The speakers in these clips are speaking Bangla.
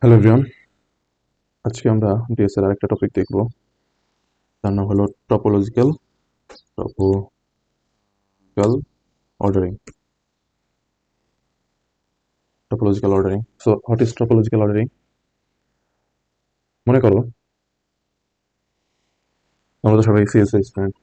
হ্যালো এভরিওয়ান, আজকে আমরা ডিএসএর আরেকটা টপিক দেখব। তার নাম হলো topological ordering. Topological ordering, so what is topological ordering? মনে করো আমরা তো সবাই সিএসসি স্টুডেন্ট।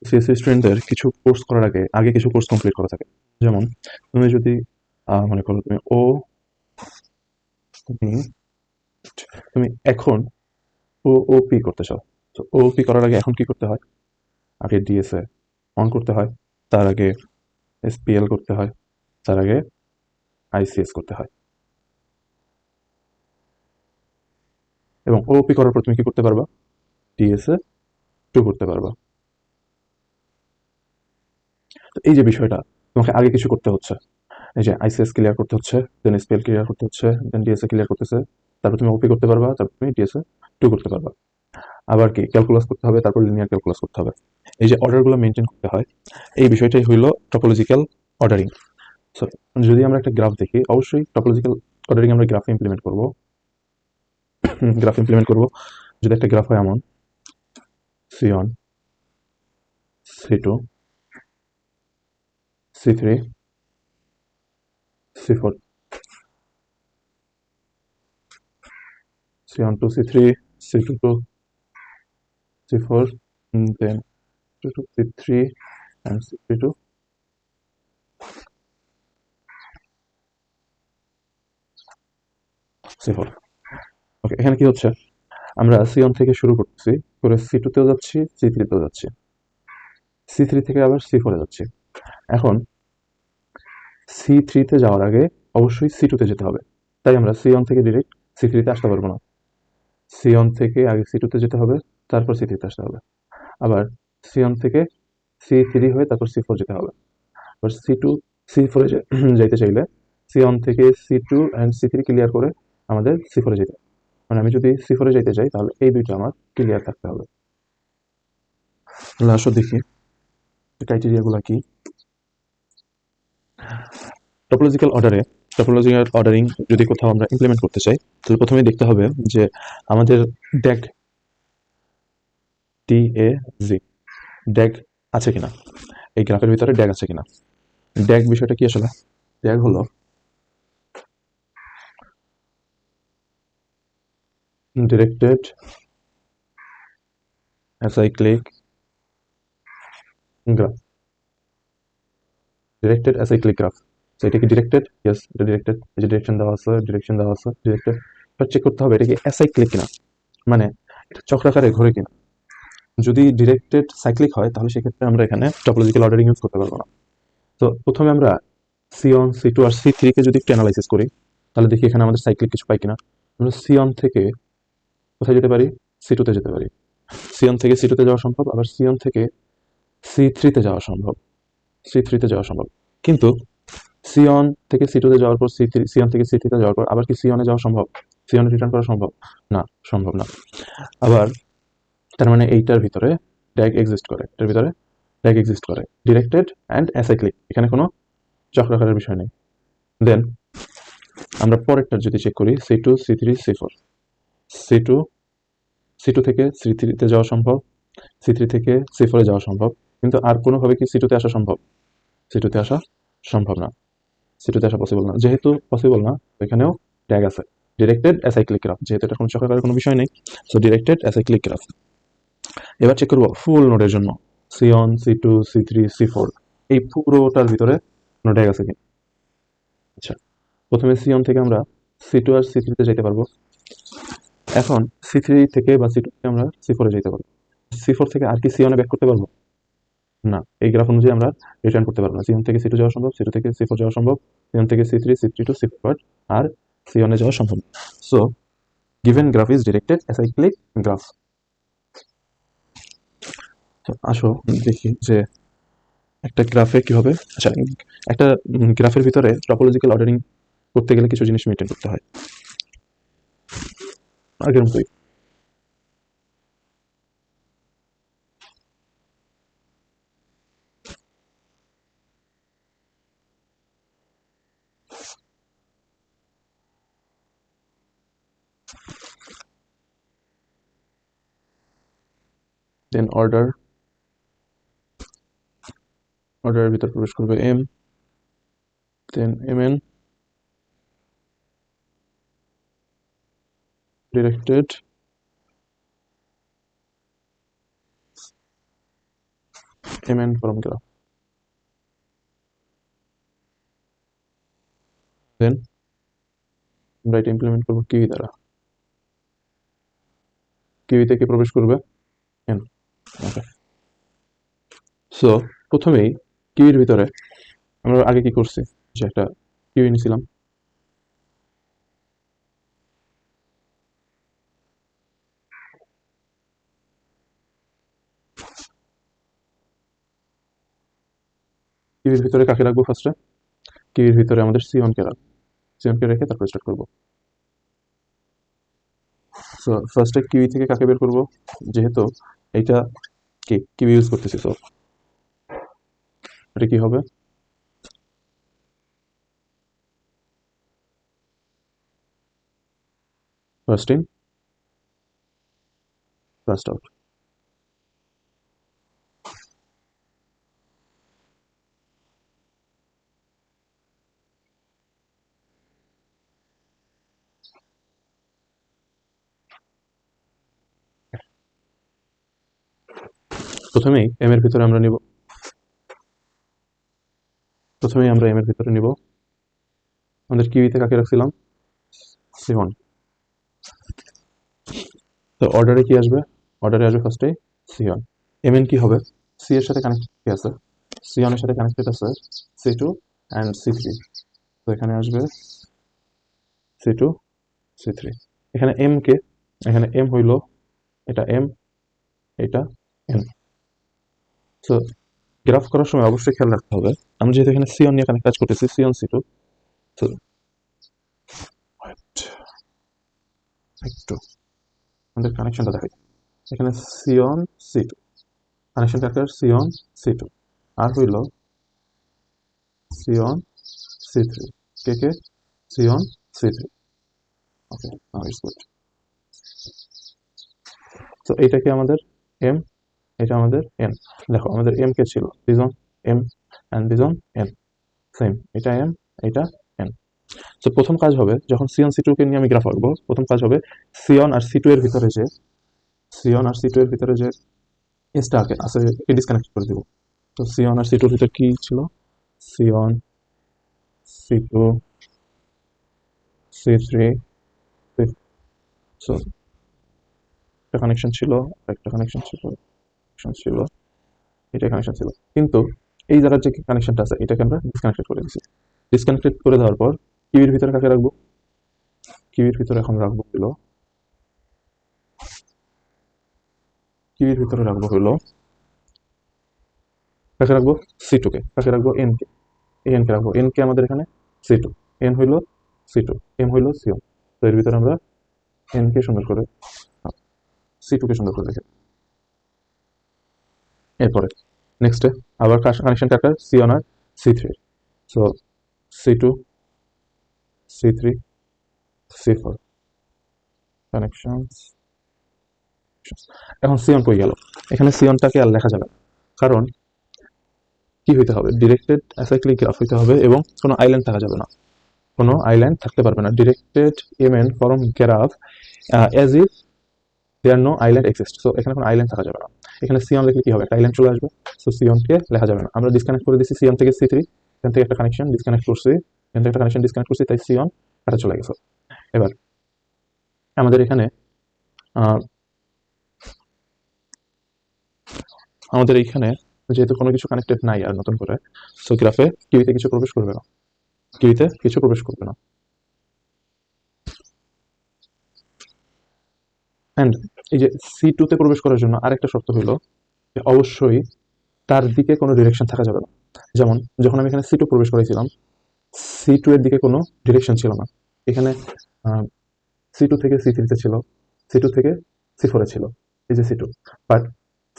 সিএসসি স্টুডেন্টদের কিছু কোর্স করার আগে আগে কিছু কোর্স কমপ্লিট করা থাকে। যেমন তুমি যদি মনে করো তুমি তুমি এখন ওপি করতে চাও। তো ওপি করার আগে এখন কি করতে হয়? আগে ডিএসএ অন করতে হয়, তার আগে এসপিএল করতে হয়, তার আগে আইসিএস করতে হয়। এবং ওপি করার পর তুমি কি করতে পারবা? ডিএসএ 2 করতে পারবা। তো এই যে বিষয়টা, তোমাকে আগে কিছু করতে হচ্ছে। এই যে আইসিএস ক্লিয়ার করতে হচ্ছে, দেন এসপিএল ক্লিয়ার করতে হচ্ছে, দেন ডিএসএ ক্লিয়ার করতেছে। তারপর তুমি ওপি করতে পারবা, তারপর তুমি ডিএসএ 2 করতে পারবা। আবার কি ক্যালকুলাস করতে হবে, তারপর লিনিয়ার ক্যালকুলাস করতে হবে। এই যে অর্ডারগুলো মেনটেন করতে হয়, এই বিষয়টাই হইল টপোলজিক্যাল অর্ডারিং। সো যদি আমরা একটা গ্রাফ দেখি, অবশ্যই টপোলজিক্যাল অর্ডারিং আমরা গ্রাফে ইমপ্লিমেন্ট করব। গ্রাফ ইমপ্লিমেন্ট করব। যদি একটা গ্রাফ হয় এমন সি1, C two, C3, C4, সি1 two C3, C two two C4, then C2 to C3 and C3 to C4. ওকে, এখানে কি হচ্ছে? আমরা C1 থেকে শুরু করতেছি, করে C2 তেও যাচ্ছি, C3 তেও যাচ্ছি, C3 থেকে আবার C4 এ যাচ্ছি। এখন C3 তে যাওয়ার আগে অবশ্যই C2 তে যেতে হবে। তাই আমরা C1 থেকে ডিরেক্ট C3 তে আসতে পারবো না। C1 থেকে আগে C2 তে যেতে হবে, তারপর C3 তে আসতে হবে। আবার C1 থেকে C3 হয়ে তারপর C4 যেতে হবে। আবার C2 C4 এ যাইতে চাইলে C1 থেকে C2 অ্যান্ড C3 ক্লিয়ার করে আমাদের C4 এ যেতে হবে। মানে আমি যদি C4 এ যাইতে চাই তাহলে এই দুইটা আমার ক্লিয়ার থাকতে হবে। তাহলে আসো দেখি ক্রাইটেরিয়া গুলা কি। টপোলজিক্যাল অর্ডারে টপোলজিক্যাল অর্ডারিং যদি কোথাও আমরা ইমপ্লিমেন্ট করতে চাই, তাহলে প্রথমেই দেখতে হবে যে আমাদের ড্যাগ DAG ড্যাগ আছে কিনা, এই গ্রাফের ভিতরে ড্যাগ আছে কিনা। ড্যাগ বিষয়টা কি আসলে? ড্যাগ হলো directed acyclic graph. Directed acyclic graph. তো এটা কি ডিরেক্টেড? ইয়েস, এটা ডিরেক্টেড। এই যে ডিরেকশন দেওয়া আছে, ডিরেকশন দেওয়া আছে, ডিরেক্টেড। এবার চেক করতে হবে এটা কি অ্যাসাইক্লিক কিনা, মানে এটা চক্রাকারে ঘোরে কিনা। যদি ডিরেক্টেড সাইক্লিক হয় তাহলে সেক্ষেত্রে আমরা এখানে টপোলজিক্যাল অর্ডারিং ইউজ করতে পারবো না। তো প্রথমে আমরা C1, C2 আর C3 কে যদি একটু অ্যানালাইসিস করি, তাহলে দেখি এখানে আমাদের সাইক্লিক কিছু পাই কিনা। আমরা C1 থেকে কোথায় যেতে পারি? C2 তে যেতে পারি। C1 থেকে C2 তে যাওয়া সম্ভব, আবার C1 থেকে C3 তে যাওয়া সম্ভব, C3 তে যাওয়া সম্ভব। কিন্তু C1 থেকে C2 তে যাওয়ার পর C1 থেকে C3 তে যাওয়ার পর আবার কি C1 এ যাওয়া সম্ভব? C1 এ রিটার্ন করা সম্ভব? না, সম্ভব না। আবার তার মানে এইটার ভিতরে ড্যাগ এক্সিস্ট করে, এটার ভিতরে ড্যাগ এক্সিস্ট করে। ডিরেক্টেড অ্যান্ড অ্যাসাইক্লিক, এখানে কোনো চক্রাকারের বিষয় নেই। দেন আমরা পরেরটার যদি চেক করি, C2, C3, C4, C2, C2 থেকে C3 তে যাওয়া সম্ভব, C3 থেকে C4 এ যাওয়া সম্ভব। কিন্তু আর কোনোভাবে কি C2 তে আসা সম্ভব? C2 তে আসা সম্ভব না। C2 তে আসা পসিবল না। যেহেতু পসিবল না, এখানেও ট্যাগ আছে। ডিরেক্টেড অ্যাসাইক্লিক গ্রাফ, যেহেতু এটা কোনো চক্রাকারের কোনো বিষয় নেই, সো ডিরেক্টেড অ্যাসাইক্লিক গ্রাফ। এবার চেক করবো ফুল নোডের জন্য C1, C2, C3, C4, এই পুরোটার ভিতরে কোনো ট্যাগ আছে কি। আচ্ছা, প্রথমে C1 থেকে আমরা C2 আর C3 তে যেতে পারবো। এখন C3 থেকে বা C2 থেকে আমরা C4 এ যেতে পারবো। C4 থেকে আর কি C1 এ ব্যাক করতে পারবো? না, এই গ্রাফ অনুযায়ী আমরা রিটার্ন করতে পারবো না। C1 থেকে C2 যাওয়া সম্ভব, C2 থেকে C4 যাওয়া সম্ভব, C1 থেকে C3, C3 to C4, R C1 এ যাওয়া সম্ভব। So given graph is directed acyclic graph. তো আসো দেখি যে একটা গ্রাফে কি হবে। আচ্ছা, একটা গ্রাফের ভিতরে টপোলজিক্যাল অর্ডারিং করতে গেলে কিছু জিনিস মেনটেন করতে হয় আগের মতোই। দেন অর্ডারের ভিতর প্রবেশ করবে M, then mn directed mn form graph, then আমরা এটা ইমপ্লিমেন্ট করবো কিউই দ্বারা। কিউই থেকে প্রবেশ করবে n। ওকে, সো প্রথমেই কিউইর ভিতরে আমরা আগে কি করছি, যে একটা কিউই নিয়েছিলাম, কিউইর ভিতরে কাকে রাখবো ফার্স্টে, কিউইর ভিতরে আমাদের সিওনকে রাখবো, সিওনকে রেখে তারপর স্টার্ট করবো। সো ফার্স্টে কিউই থেকে কাকে বের করবো, যেহেতু এইটা কি কিউই ইউজ করতেছি, সো এটা কি হবে, ফার্স্ট ইন ফার্স্ট আউট। প্রথমেই এম এর ভিতরে আমরা নিব, প্রথমেই আমরা এম এর ভিতরে নিব আমাদের কিউইতে কাকে রাখছিলাম, সিওন। তো অর্ডারে কি আসবে, অর্ডারে আসবে ফার্স্টে সিওন। এমএন কি হবে, সি এর সাথে কানেক্টেড কি আছে, সিওনের সাথে কানেক্টেড আছে সি2 অ্যান্ড সি3। তো এখানে আসবে সি2 সি3। এখানে এম কে, এখানে এম হইল এটা এম, এটা এন। সো গ্রাফ করার সময় অবশ্যই খেয়াল রাখতে হবে, আমি যেহেতু এখানে সিওন নিয়ে কাজ করতেছি, সিওন সি2। তো একটু আমাদের কানেকশনটা দেখাই, এখানে Sion C two, connection factor Sion C two, আর হইল সিওন সি3, কে সিওন সি3। ওকে, নাও ইটস গুড। তো এইটাকে আমাদের এম, এটা আমাদের এন। দেখো আমাদের এম কে ছিল দিজন এম অ্যান্ড দিজন এন, সেম, এটা এম, এটা এন। তো প্রথম কাজ হবে, যখন সিওন সি টু কে নিয়ে আমি গ্রাফ আঁকবো, প্রথম কাজ হবে সিওন আর সি2 এর ভিতরে যে, সিওন আর সি2 এর ভিতরে যে এসটা আছে একে ডিসকানেক্ট করে দিব। তো সিওন আর সি2 এর ভিতরে কি ছিল, সিওন সি2 সি3, সো একটা কানেকশন ছিল, একটা কানেকশন ছিল, ছিল, এটা কানেকশন ছিল, কিন্তু এই জায়গার যে কানেকশনটা আছে এটাকে আমরা ডিসকানেক্টেড করে দিচ্ছি। ডিসকানেক্টেড করে দেওয়ার পর কিউইর ভিতরে কাকে রাখবো, কিউইর ভিতরে এখন রাখবো হলো, কিউইর ভিতরে রাখবো হলো, কাকে রাখবো, সি2 কে, কাকে রাখবো, এন কে, এন কে রাখবো, এন কে আমাদের এখানে সি2, এন হইলো সি2, এম হইলো সিওন। তো এর ভিতরে আমরা এন কে সুন্দর করে, সি2 কে সুন্দর করে রেখে, এরপরে নেক্সটে আবার কানেকশন কাটা সিওন আর সি3, সো সি2 সি3 সি4 কানেকশন। এখন সিওন কই গেল, এখানে সিওনটাকে আর লেখা যাবে না, কারণ কি হইতে হবে, ডিরেক্টেড অ্যাসাইক্লিক গ্রাফ হইতে হবে এবং কোনো আইল্যান্ড থাকা যাবে না, কোনো আইল্যান্ড থাকতে পারবে না। Directed MN form graph as if there no island exist. So এখানে কোনো আইল্যান্ড থাকা যাবে না, এখানে সিওন লিখলে কি হবে, একটা আইল্যান্ড চলে আসবে। সো সিওনকে লেখা যাবে না, আমরা ডিসকানেক্ট করে দিচ্ছি সিওন থেকে সি3, এখান থেকে একটা কানেকশন ডিসকানেক্ট করছি, এখান থেকে একটা কানেকশন ডিসকানেক্ট করছি, তাই সিওন কাটা চলে গেছে। এবার আমাদের এখানে আমাদের এইখানে যেহেতু কোনো কিছু কানেক্টেড নাই আর নতুন করে, সো গ্রাফে কিউইতে কিছু প্রবেশ করবে না, কিউইতে কিছু প্রবেশ করবে না। অ্যান্ড এই যে সি2 তে প্রবেশ করার জন্য আরেকটা শর্ত হইলো যে অবশ্যই তার দিকে কোনো ডিরেকশন থাকা যাবে না। যেমন যখন আমি এখানে সি2 প্রবেশ করেছিলাম, সি2 এর দিকে কোনো ডিরেকশন ছিল না, এখানে সি2 থেকে সি3 তে ছিল, সি2 থেকে সি4 এ ছিল, এই যে সি2, বাট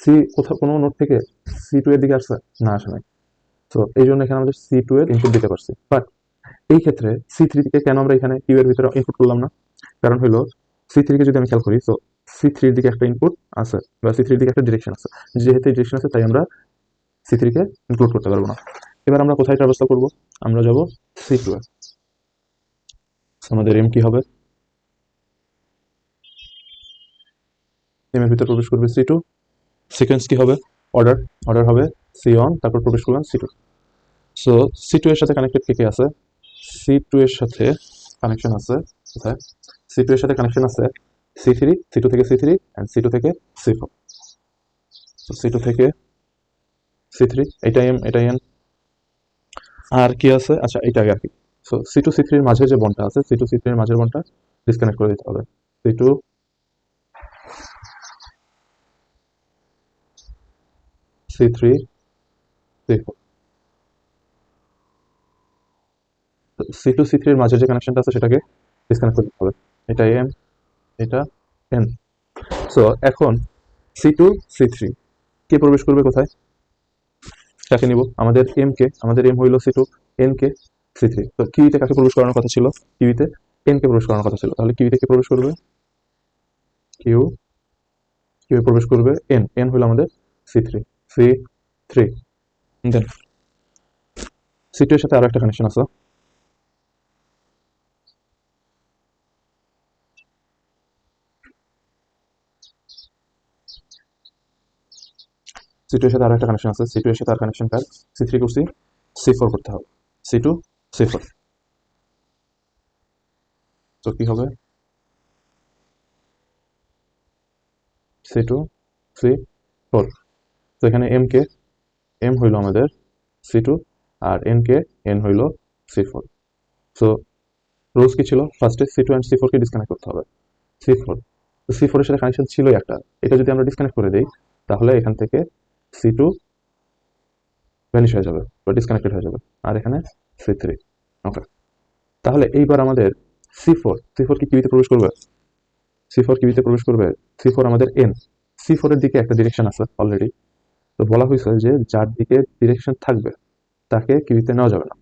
সি কোথাও কোনো নোট থেকে সি2 এর দিকে আসছে না, আসে নাই। তো এই জন্য এখানে আমাদের সি2 এর ইনপুট দিতে পারছি, বাট এই ক্ষেত্রে সি3 থেকে কেন আমরা এখানে কিউ এর ভিতরে ইনপুট করলাম না, কারণ হলো সি3 কে যদি আমি খেয়াল করি, তো C3 এর দিকে একটা ইনপুট আছে বা C3 এর দিকে একটা ডিরেকশন আছে, যেহেতু ডিরেকশন আছে তাই আমরা C3 কে ইনক্লুড করতে পারবো না। এবার আমরা কোথায় ট্রাভার্সাল করব? আমরা যাব C2 এ। আমাদের এম কি হবে? এম এর ভিতরে প্রবেশ করবে C2। সিকোয়েন্স কি হবে? অর্ডার অর্ডার হবে C1, তারপর প্রবেশ করলাম C2। সো C2 এর সাথে কানেক্টেড কে কে আছে? C2 এর সাথে কানেকশন আছে কোথায়? C2 এর সাথে কানেকশন আছে C3, C2 থেকে C3 এন্ড C2 থেকে C4। তো C2 থেকে C3 এটা এম এটা এন। আর কি আছে? আচ্ছা এটা আগে আর কি। সো C2 C3 এর মাঝে যে বন্ডটা আছে, C2 C3 এর মাঝের বন্ডটা ডিসকানেক্ট করে দিতে হবে। C2 C3 C4। C2 C3 এর মাঝে যে কানেকশনটা আছে সেটাকে ডিসকানেক্ট করে দিতে হবে। এটা এম এটা এন। সো এখন C2 C3 কে প্রবেশ করবে কোথায়? কাকে নিব? আমাদের এম কে, আমাদের এম হইল C2, এন কে C3। তো কিউতে কাকে প্রবেশ করানোর কথা ছিল? কিউতে এন কে প্রবেশ করানোর কথা ছিল। তাহলে কিউতে কে প্রবেশ করবে? কিউ কিউ প্রবেশ করবে এন, এন হইল আমাদের C3 C3। দেন C2 এর সাথে আরো একটা কানেকশন আছে। C2 এর সাথে আরো একটা কানেকশন আছে। C2 এর সাথে আর কানেকশন কার? C3 করছি, C4 করতে হবে। C2 C4। তো কি হবে? C2 C4। তো এখানে এম কে, এম হইল আমাদের C2 আর এন কে, এন হইল C4। সো রুলস কি ছিল? ফার্স্টে C2 and C4 K disconnect করতে হবে। C4, তো C4 এর সাথে কানেকশন ছিলই একটা, এটা যদি আমরা ডিসকানেক্ট করে দেই তাহলে এখান থেকে C2 ভ্যানিশ হয়ে যাবে বা ডিসকানেক্টেড হয়ে যাবে, আর এখানে C3। ওকে, তাহলে এইবার আমাদের C4 কি কিউতে প্রবেশ করবে? C4 কিউতে প্রবেশ করবে। C4 আমাদের এন, C4 এর দিকে একটা ডিরেকশন আছে অলরেডি। তো বলা হয়েছে যে যার দিকে ডিরেকশন থাকবে তাকে কিউতে নেওয়া যাবে না,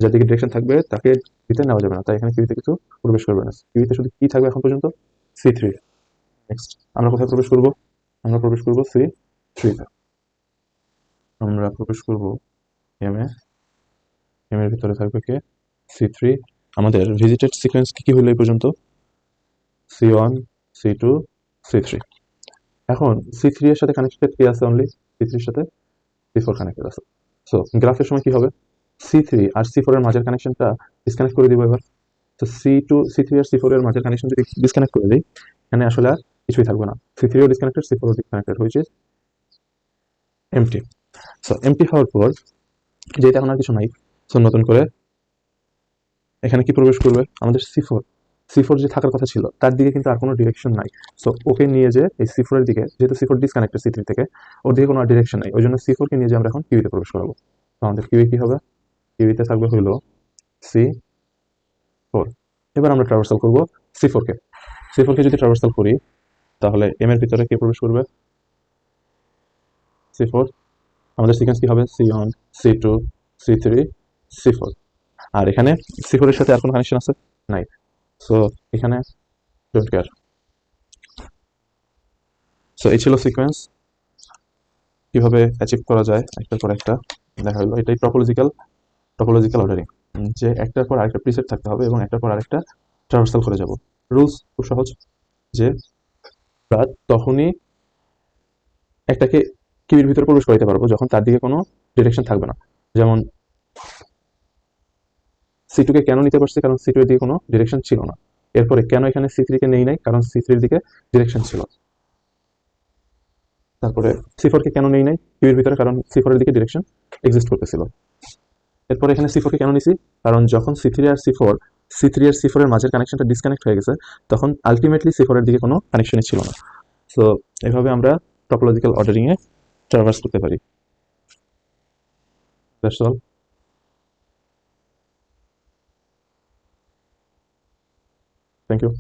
যার দিকে ডিরেকশন থাকবে তাকে কিউতে নেওয়া যাবে না, তাই এখানে কিউতে কিছু প্রবেশ করবে না। কিউতে শুধু কি থাকবে এখন পর্যন্ত? C3। নেক্সট আমরা কোথায় প্রবেশ করব? আমরা প্রবেশ করব C3 তে। আমরা প্রবেশ করব এম এ। এম এর ভিতরে থাকবে কে? C3। আমাদের ভিজিটেড সিকোয়েন্স কি কি হলো এই পর্যন্ত? C1 C2 C3। এখন C3 এর সাথে কানেক্টেড কি আছে? অনলি C3 এর সাথে C4 কানেক্টেড আছে। সো গ্রাফের সময় কি হবে? C3 আর C4 এর মাঝের কানেকশনটা ডিসকানেক্ট করে দিব এবার। তো C3 আর C4 এর মাঝের কানেকশন যদি ডিসকানেক্ট করে দিই, এখানে আসলে আর কিছুই থাকবে না। C3 ও ডিসকানেক্টেড, C4 ও disconnected, which is empty. So empty হওয়ার পর যেটা এখন আর কিছু নাই, সো নতুন করে এখানে কি প্রবেশ করবে? আমাদের C4 যে থাকার কথা ছিল তার দিকে কিন্তু আর কোনো ডিরেকশন নাই। সো ওকে নিয়ে যে এই C4 এর দিকে, যেহেতু C4 ডিসকানেক্টেড C3 থেকে, ওর দিকে কোনো ডিরেকশন নাই, ওই জন্য C4 কে নিয়ে যে আমরা এখন কিউতে প্রবেশ করাবো। তো আমাদের কিউই কি হবে? কিউতে থাকবে হইলো C4। এবার আমরা ট্রাভার্সাল করব C4 কে। C4 কে যদি ট্রাভার্সাল করি তাহলে এম এর ভিতরে কে প্রবেশ করবে? C4। আমাদের সিকোয়েন্স কি হবে? C1 C2 C3 C4। আর এখানে C4 এর সাথে আর কোনো কানেকশন আছে? নাই। সো এখানে ডোন্ট কেয়ার। সো এই ছিল সিকোয়েন্স, কিভাবে অ্যাচিভ করা যায় একটার পর একটা দেখা হলো। এটাই টপোলজিক্যাল অর্ডারিং, যে একটার পর আরেকটা প্রিসেট থাকতে হবে এবং একটার পর আরেকটা ট্রাভার্সাল করে যাব। রুলস খুব সহজ, যে আমরা তখনই একটাকে কিউর ভিতরে প্রবেশ করাইতে পারবো যখন তার দিকে কোনো ডিরেকশন থাকবে না। যেমন C2 কে কেন নিতে পারছি? কারণ C2 এর দিকে কোনো ডিরেকশন ছিল না। এরপরে কেন এখানে C3 কে নেই নাই? কারণ C3 এর দিকে ডিরেকশন ছিল। তারপরে C4 কে কেন নেই নাই কিউ এর ভিতরে? কারণ C4 এর দিকে ডিরেকশন এক্সিস্ট করতেছিল। এরপরে এখানে C4 কে কেন নিছি? কারণ যখন C3 আর C4 এর মাঝের কানেকশনটা ডিসকানেক্ট হয়ে গেছে তখন আলটিমেটলি C4 এর দিকে কোনো কানেকশনই ছিল না। সো এভাবে আমরা টপোলজিক্যাল অর্ডারিং এ ট্রাভার্স করতে পারি। That's all. Thank you.